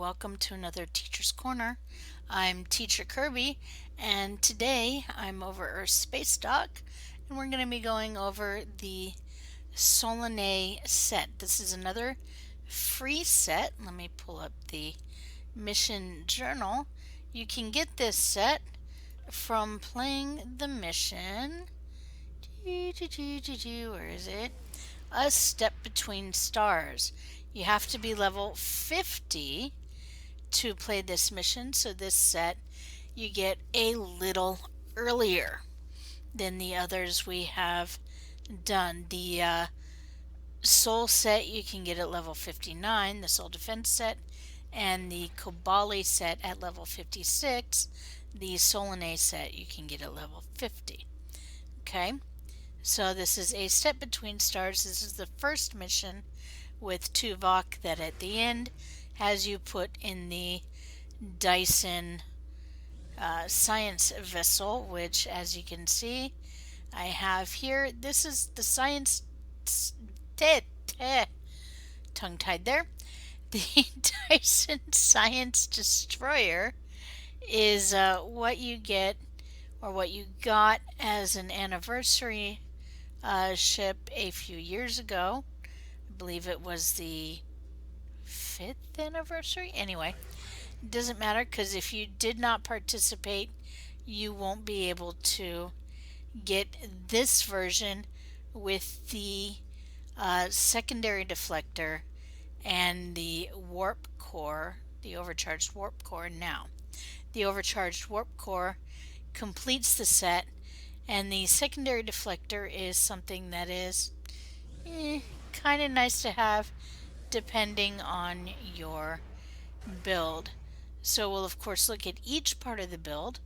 welcome to another Teacher's Corner. I'm Teacher Kirby, and today I'm over Earth Space Dock, and we're going to be going over the Solanae Set. This is another free set. Let me pull up the mission journal. You can get this set from playing the mission. Where is it? A Step Between Stars. You have to be level 50 to play this mission, so this set you get a little earlier than the others we have done. The Soul set you can get at level 59, the Soul Defense set, and the Kobali set at level 56. The Solanae set you can get at level 50. Okay, so this is A Step Between Stars. This is the first mission with Tuvok that at the end has you put in the Dyson science vessel, which as you can see I have here. This is the science tongue-tied there. The Dyson Science Destroyer is what you get, or what you got as an anniversary ship a few years ago. I believe it was the 5th anniversary. Anyway, it doesn't matter, because if you did not participate, you won't be able to get this version with the secondary deflector and the warp core, the overcharged warp core. Now, the overcharged warp core completes the set, and the secondary deflector is something that is kind of nice to have depending on your build. So we'll of course look at each part of the build,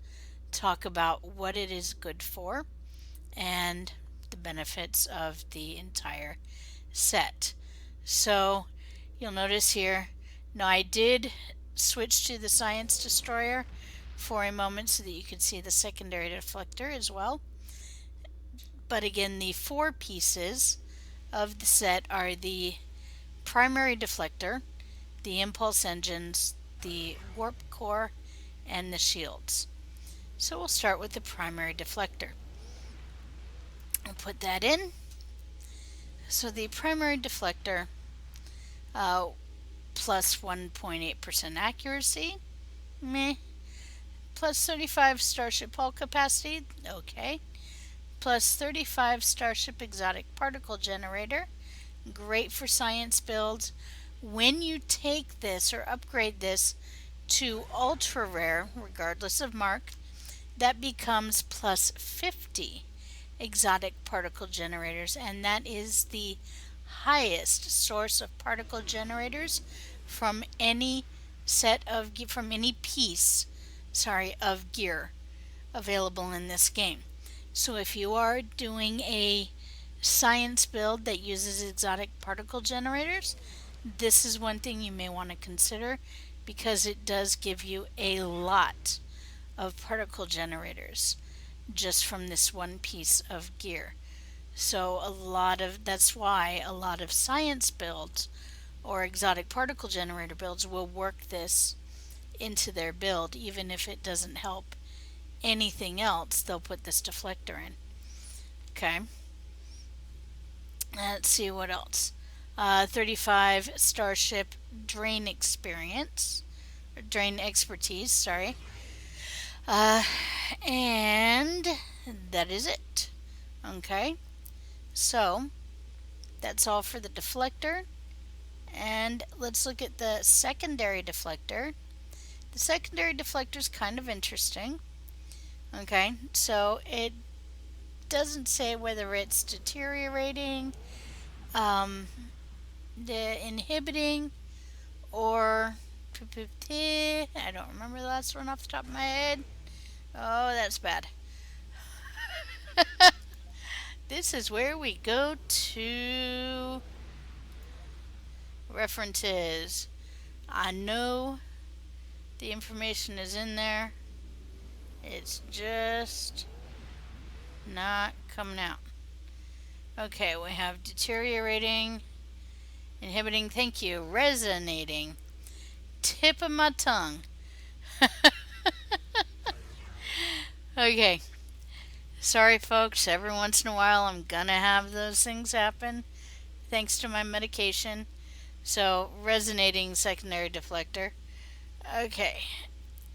talk about what it is good for, and the benefits of the entire set. So you'll notice here, now I did switch to the Science Destroyer for a moment so that you could see the secondary deflector as well. But again, the 4 pieces of the set are the primary deflector, the impulse engines, the warp core, and the shields. So we'll start with the primary deflector. I'll put that in. So the primary deflector, plus 1.8% accuracy, meh. Plus 35 starship hull capacity, okay. Plus 35 starship exotic particle generator, great for science builds. When you take this or upgrade this to ultra rare, regardless of mark, that becomes plus 50 exotic particle generators, and that is the highest source of particle generators from any piece of gear available in this game. So if you are doing a science build that uses exotic particle generators, this is one thing you may want to consider, because it does give you a lot of particle generators just from this one piece of gear. So that's why a lot of science builds or exotic particle generator builds will work this into their build. Even if it doesn't help anything else, they'll put this deflector in. Okay, let's see what else. 35 starship drain expertise, sorry. And that is it. Okay, so that's all for the deflector, and let's look at the secondary deflector. The secondary deflector is kind of interesting. Okay, so it doesn't say whether it's deteriorating, the inhibiting, or I don't remember the last one off the top of my head. Oh, that's bad. This is where we go to references. I know the information is in there, it's just not coming out. Okay, we have deteriorating, inhibiting, thank you, resonating, tip of my tongue. Okay. Sorry, folks. Every once in a while, I'm gonna have those things happen thanks to my medication. So, resonating secondary deflector. Okay.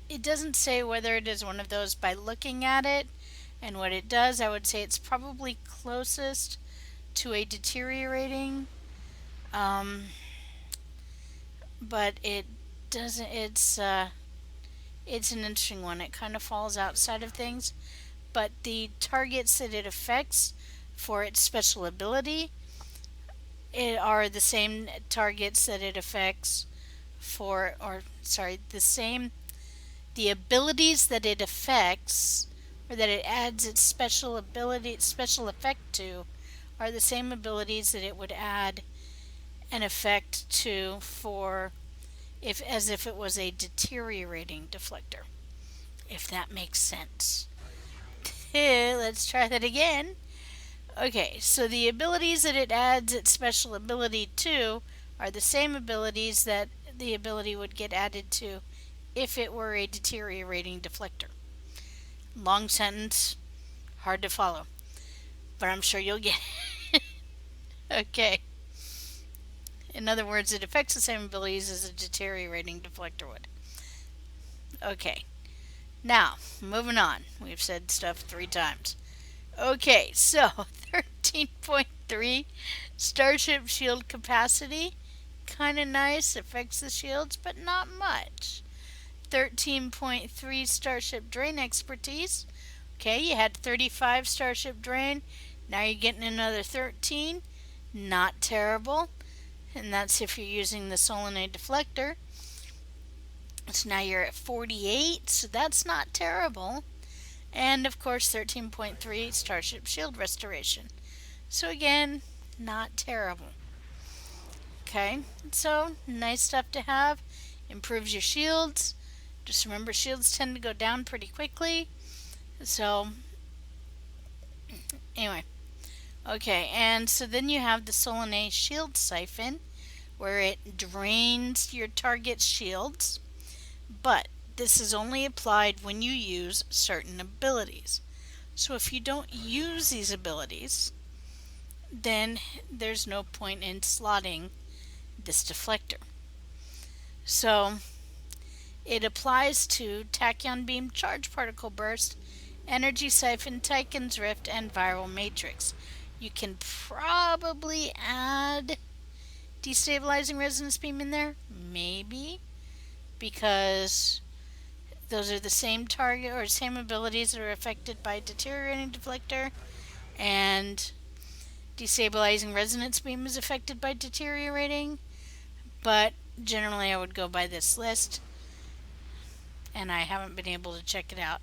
It doesn't say whether it is one of those by looking at it, and what it does, I would say it's probably closest to a deteriorating, um, but it doesn't. It's an interesting one. It kind of falls outside of things, but the targets that it affects for its special ability are the same targets that it affects for, or sorry, the abilities that it affects or that it adds its special effect to are the same abilities that it would add an effect to for as if it was a deteriorating deflector, if that makes sense. Let's try that again. Okay, so the abilities that it adds its special ability to are the same abilities that the ability would get added to if it were a deteriorating deflector. Long sentence, hard to follow, but I'm sure you'll get it. Okay. In other words, it affects the same abilities as a deteriorating deflector would. Okay. Now, moving on. We've said stuff 3 times. Okay, so 13.3 Starship shield capacity. Kind of nice. Affects the shields, but not much. 13.3 Starship drain expertise. Okay, you had 35 Starship drain. Now you're getting another 13. Not terrible. And that's if you're using the Solanae Deflector. So now you're at 48, so that's not terrible. And of course 13.3 Starship Shield Restoration. So again, not terrible. Okay, so nice stuff to have. Improves your shields. Just remember, shields tend to go down pretty quickly. So anyway, okay, and so then you have the Solanae Shield Siphon, where it drains your target's shields, but this is only applied when you use certain abilities. So if you don't use these abilities, then there's no point in slotting this deflector. So it applies to Tachyon Beam, Charge Particle Burst, Energy Siphon, Tychon's Rift, and Viral Matrix. You can probably add Destabilizing Resonance Beam in there, maybe, because those are the same target or same abilities that are affected by Deteriorating Deflector, and Destabilizing Resonance Beam is affected by Deteriorating, but generally I would go by this list, and I haven't been able to check it out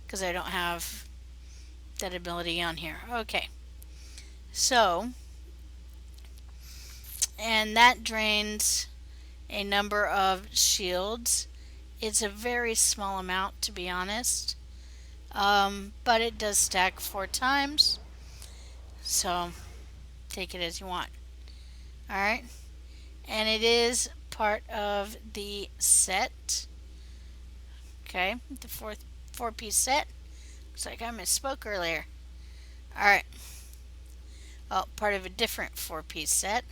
because I don't have that ability on here. Okay, so, and that drains a number of shields. It's a very small amount, to be honest, but it does stack 4 times, so take it as you want. Alright, and it is part of the set. Okay, the 4-piece set. Looks like I misspoke earlier. Alright. Oh, part of a different 4-piece set.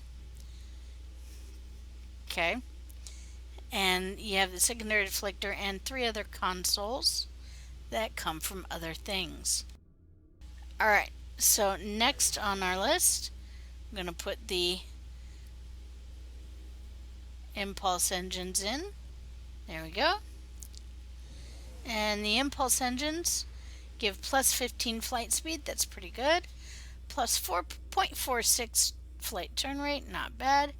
Okay. And you have the secondary deflector and 3 other consoles that come from other things. Alright, so next on our list, I'm going to put the impulse engines in. There we go. And the impulse engines give plus 15 flight speed, that's pretty good. Plus 4.46 flight turn rate, not bad.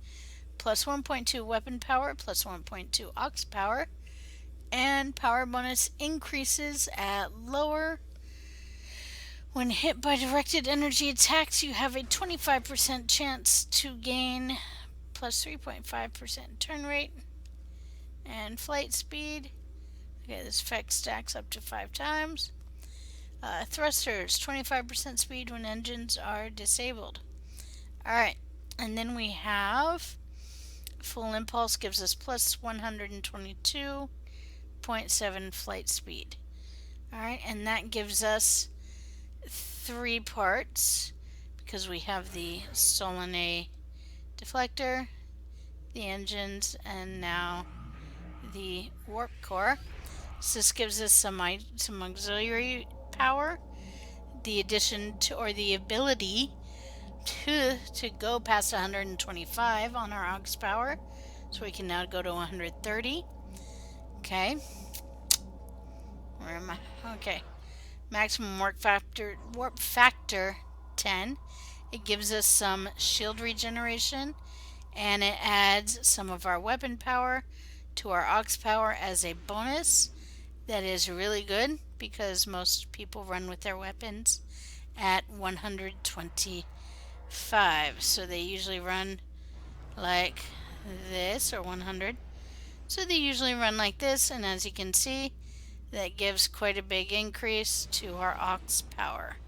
Plus 1.2 weapon power, plus 1.2 aux power. And power bonus increases at lower. When hit by directed energy attacks, you have a 25% chance to gain plus 3.5% turn rate and flight speed. Okay, this effect stacks up to 5 times. Thrusters, 25% speed when engines are disabled. Alright, and then we have Full impulse gives us plus 122.7 flight speed. Alright, and that gives us 3 parts because we have the Solanae Deflector, the engines, and now the warp core. So this gives us some auxiliary power, the addition to, or the ability to go past 125 on our aux power. So we can now go to 130. Okay. Where am I? Okay. Maximum warp factor 10. It gives us some shield regeneration, and it adds some of our weapon power to our aux power as a bonus. That is really good because most people run with their weapons at 125. So they usually run like this, or 100. So they usually run like this, and as you can see, that gives quite a big increase to our aux power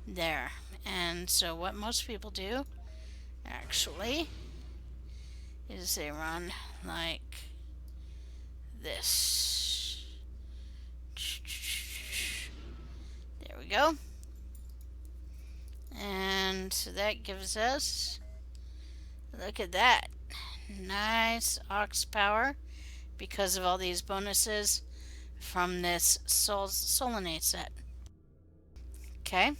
there. And so what most people do actually is they run like this. There we go. And so that gives us, look at that, nice aux power because of all these bonuses from this Solanae set. Okay.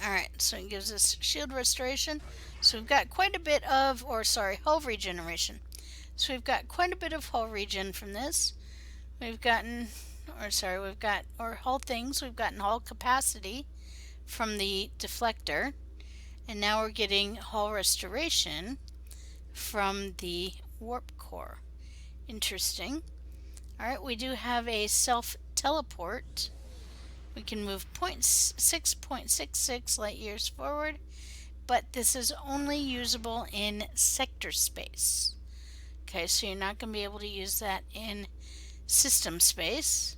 Alright, so it gives us shield restoration. So we've got quite a bit of, hull regeneration. So we've got quite a bit of hull regen from this. We've got hull things. We've gotten hull capacity from the deflector. And now we're getting hull restoration from the warp core. Interesting. Alright, we do have a self-teleport. We can move 6.66 light years forward, but this is only usable in sector space. Okay, so you're not going to be able to use that in system space.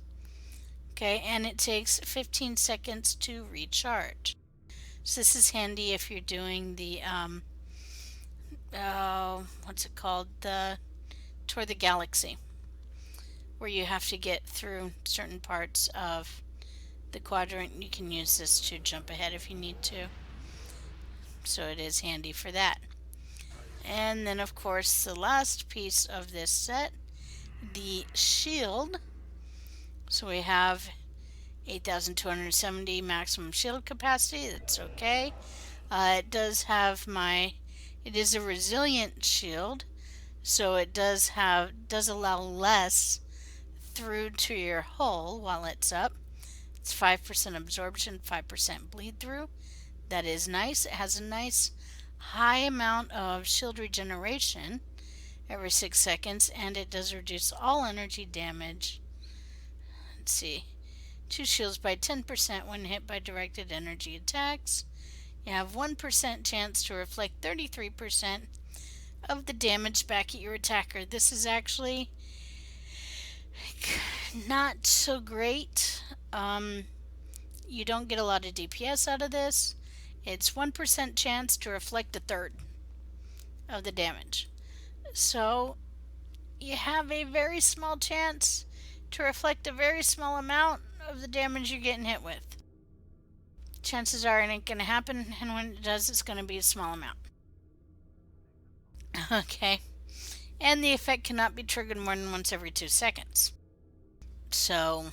Okay, and it takes 15 seconds to recharge. So this is handy if you're doing the, what's it called? The Tour of the Galaxy, where you have to get through certain parts of the quadrant. You can use this to jump ahead if you need to. So it is handy for that. And then of course the last piece of this set, the shield. So we have 8,270 maximum shield capacity. That's okay. It does have it is a resilient shield, so it does allow less through to your hull while it's up. It's 5% absorption, 5% bleed through. That is nice. It has a nice high amount of shield regeneration every 6 seconds, and it does reduce all energy damage. Let's see. 2 shields by 10% when hit by directed energy attacks. You have 1% chance to reflect 33% of the damage back at your attacker. This is actually not so great. You don't get a lot of DPS out of this. It's 1% chance to reflect a third of the damage. So you have a very small chance to reflect a very small amount of the damage you're getting hit with. Chances are it ain't going to happen, and when it does, it's going to be a small amount. Okay. And the effect cannot be triggered more than once every 2 seconds. So,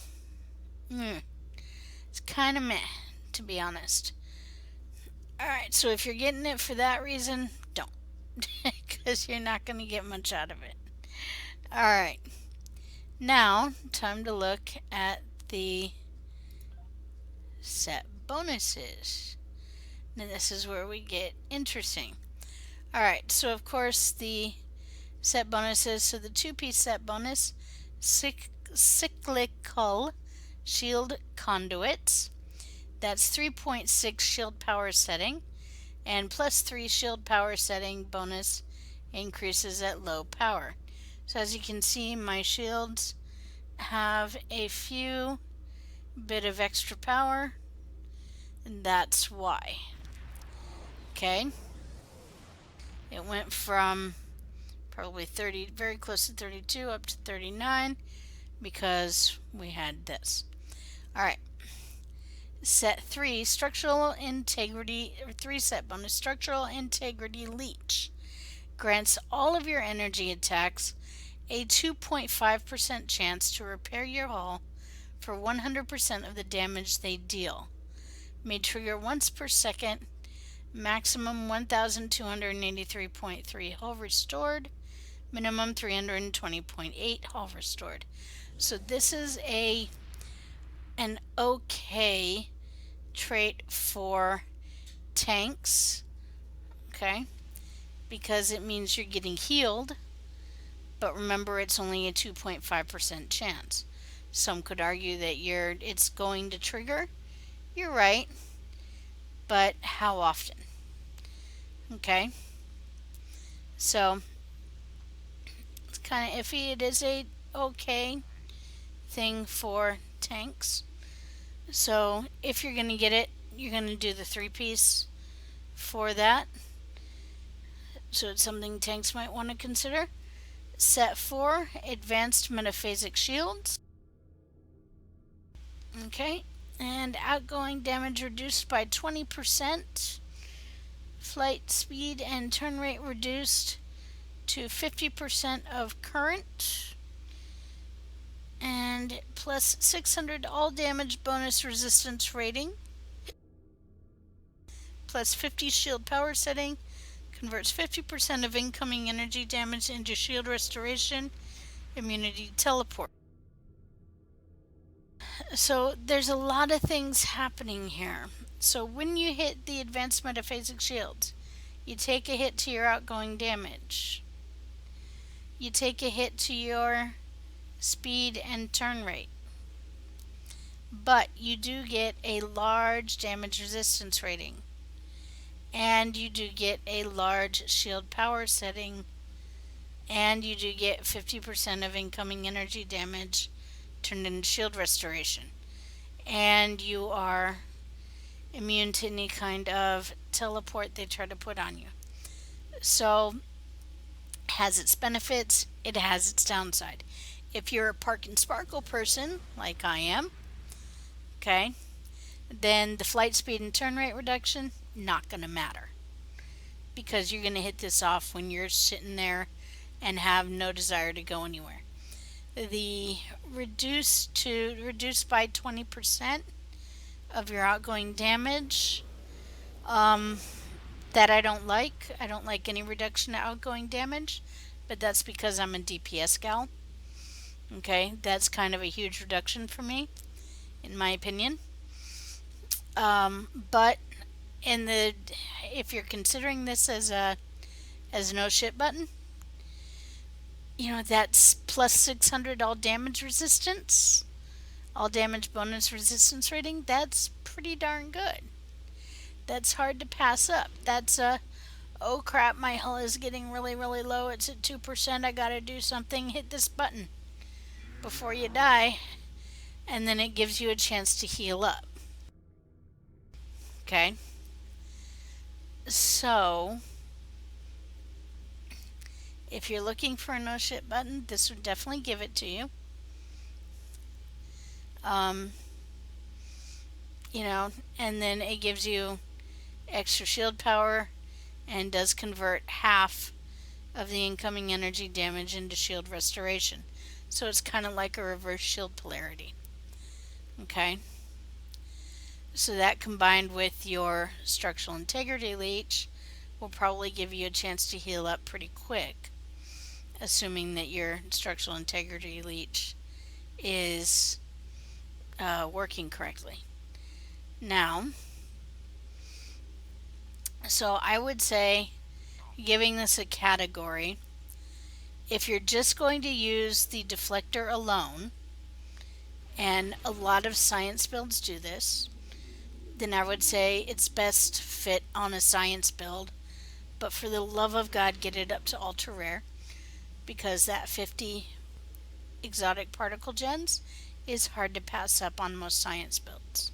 it's kind of meh, to be honest. Alright, so if you're getting it for that reason, don't. Because you're not going to get much out of it. Alright. Now, time to look at the set bonuses. Now this is where we get interesting. Alright, so of course the set bonuses, so the 2-piece set bonus, cyclical shield conduits, that's 3.6 shield power setting, and plus 3 shield power setting bonus increases at low power. So as you can see, my shields have a few bit of extra power, and that's why. Okay. It went from probably 30, very close to 32, up to 39 because we had this. All right. Set 3, structural integrity, or 3 set bonus, structural integrity leech. Grants all of your energy attacks a 2.5% chance to repair your hull for 100% of the damage they deal. May trigger once per second, maximum 1283.3 hull restored, minimum 320.8 hull restored. So this is an okay trait for tanks, okay, because it means you're getting healed, but remember it's only a 2.5% chance. Some could argue that it's going to trigger. You're right, but how often? Okay, so it's kind of iffy. It is a okay thing for tanks. So if you're going to get it, you're going to do the 3-piece for that. So it's something tanks might want to consider. Set 4, advanced metaphasic shields. Okay, and outgoing damage reduced by 20%. Flight speed and turn rate reduced to 50% of current. And plus 600 all damage bonus resistance rating. Plus 50 shield power setting. Converts 50% of incoming energy damage into shield restoration. Immunity teleport. So there's a lot of things happening here. So when you hit the advanced metaphasic shields, you take a hit to your outgoing damage. You take a hit to your speed and turn rate. But you do get a large damage resistance rating. And you do get a large shield power setting. And you do get 50% of incoming energy damage turned into shield restoration. And you are immune to any kind of teleport they try to put on you. So, it has its benefits, it has its downside. If you're a Park and Sparkle person, like I am, okay, then the flight speed and turn rate reduction, not going to matter. Because you're going to hit this off when you're sitting there and have no desire to go anywhere. The reduced by 20% of your outgoing damage, that I don't like. I don't like any reduction to outgoing damage, but that's because I'm a DPS gal. Okay, that's kind of a huge reduction for me, in my opinion. But if you're considering this as no shit button, that's plus 600 all damage resistance, all damage bonus resistance rating. That's pretty darn good. That's hard to pass up. That's oh crap, my hull is getting really, really low. It's at 2%. I gotta do something. Hit this button before you die. And then it gives you a chance to heal up. Okay? So, if you're looking for a no shit button, this would definitely give it to you. And then it gives you extra shield power and does convert half of the incoming energy damage into shield restoration. So it's kind of like a reverse shield polarity. Okay? So that combined with your structural integrity leech will probably give you a chance to heal up pretty quick, assuming that your structural integrity leech is working correctly. Now, so I would say, giving this a category, if you're just going to use the deflector alone, and a lot of science builds do this, then I would say it's best fit on a science build. But for the love of God, get it up to ultra rare, because that 50 exotic particle gens is hard to pass up on most science builds.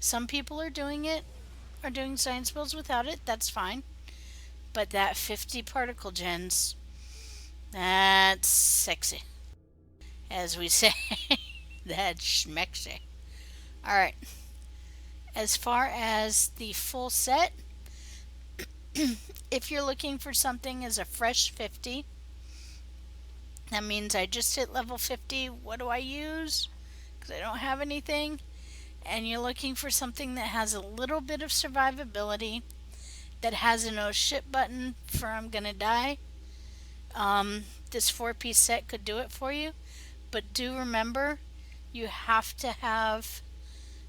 Some people are doing science builds without it. That's fine. But that 50 particle gens, that's sexy, as we say. That's schmexy. All right. As far as the full set, if you're looking for something as a fresh 50, that means I just hit level 50. What do I use? Because I don't have anything. And you're looking for something that has a little bit of survivability, that has an oh shit button for I'm gonna die. This 4-piece set could do it for you. But do remember, you have to have,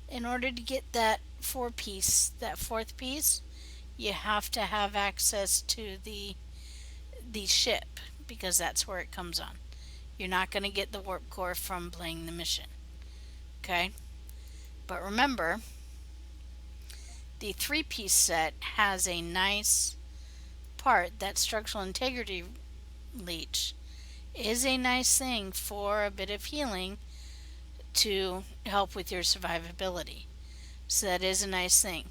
in order to get that 4-piece, that fourth piece, you have to have access to the ship, because that's where it comes on. You're not going to get the warp core from playing the mission. Okay? But remember, the 3-piece set has a nice part. That structural integrity leech is a nice thing for a bit of healing to help with your survivability. So that is a nice thing.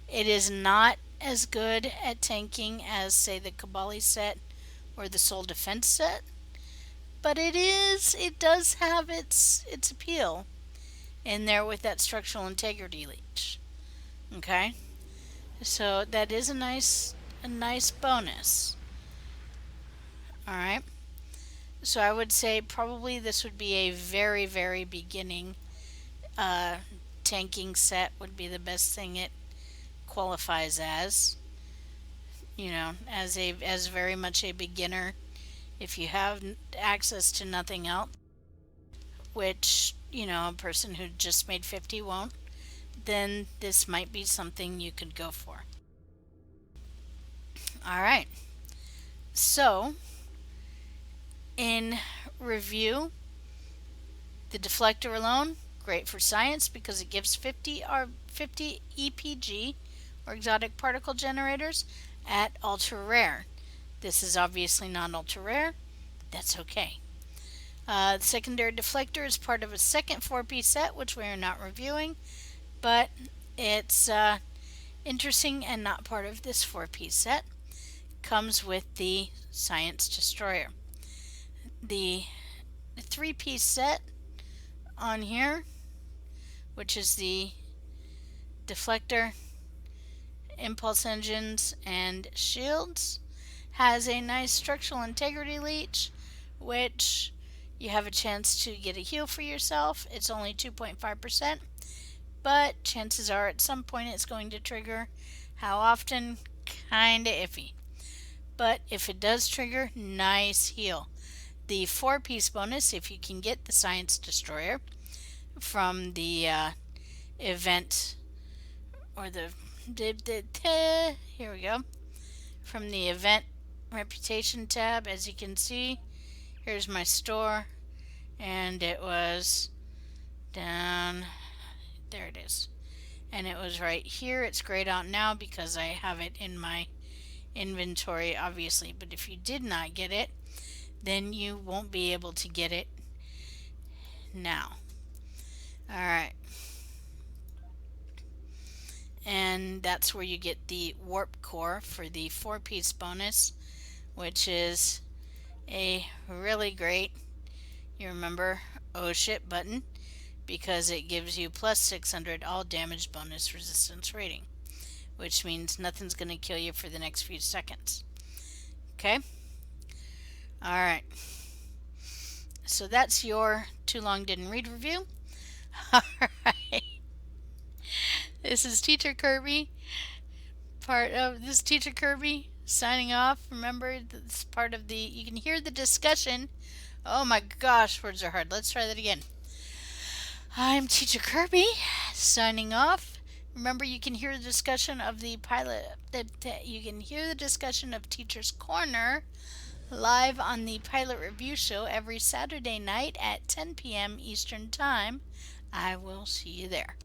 It is not as good at tanking as, say, the Kabali set or the Soul Defense set, but it does have its appeal in there with that structural integrity leech. Okay? So that is a nice bonus. All right? So I would say probably this would be a very, very beginning tanking set would be the best thing it qualifies as. You know, as very much a beginner. If you have access to nothing else, which, you know, a person who just made 50 won't, then this might be something you could go for. All right. So, in review, the deflector alone, great for science because it gives 50 EPG, or exotic particle generators, at ultra rare. This is obviously not ultra rare. That's okay. The secondary deflector is part of a second 4-piece set, which we are not reviewing, but it's interesting and not part of this 4-piece set. Comes with the Science Destroyer. The 3-piece set on here, which is the deflector, impulse engines, and shields, has a nice structural integrity leech, which you have a chance to get a heal for yourself. It's only 2.5%, but chances are at some point it's going to trigger. How often? Kinda iffy. But if it does trigger, nice heal. The 4-piece bonus, if you can get the Science Destroyer from the event, or here we go, from the event reputation tab. As you can see, here's my store, and it was down there. It is, and it was right here. It's grayed out now because I have it in my inventory, obviously. But if you did not get it, then you won't be able to get it now. All right. And that's where you get the warp core for the 4-piece bonus, which is a really great, you remember, oh shit button, because it gives you plus 600 all damage bonus resistance rating, which means nothing's going to kill you for the next few seconds. Okay? Alright. So that's your Too Long Didn't Read review. Alright. This is Teacher Kirby. Teacher Kirby signing off. Remember, this is part of the, you can hear the discussion. Oh my gosh, words are hard. Let's try that again. I'm Teacher Kirby signing off. Remember, you can hear the discussion of the pilot. You can hear the discussion of Teacher's Corner live on the Pilot Review Show every Saturday night at 10 p.m. Eastern Time. I will see you there.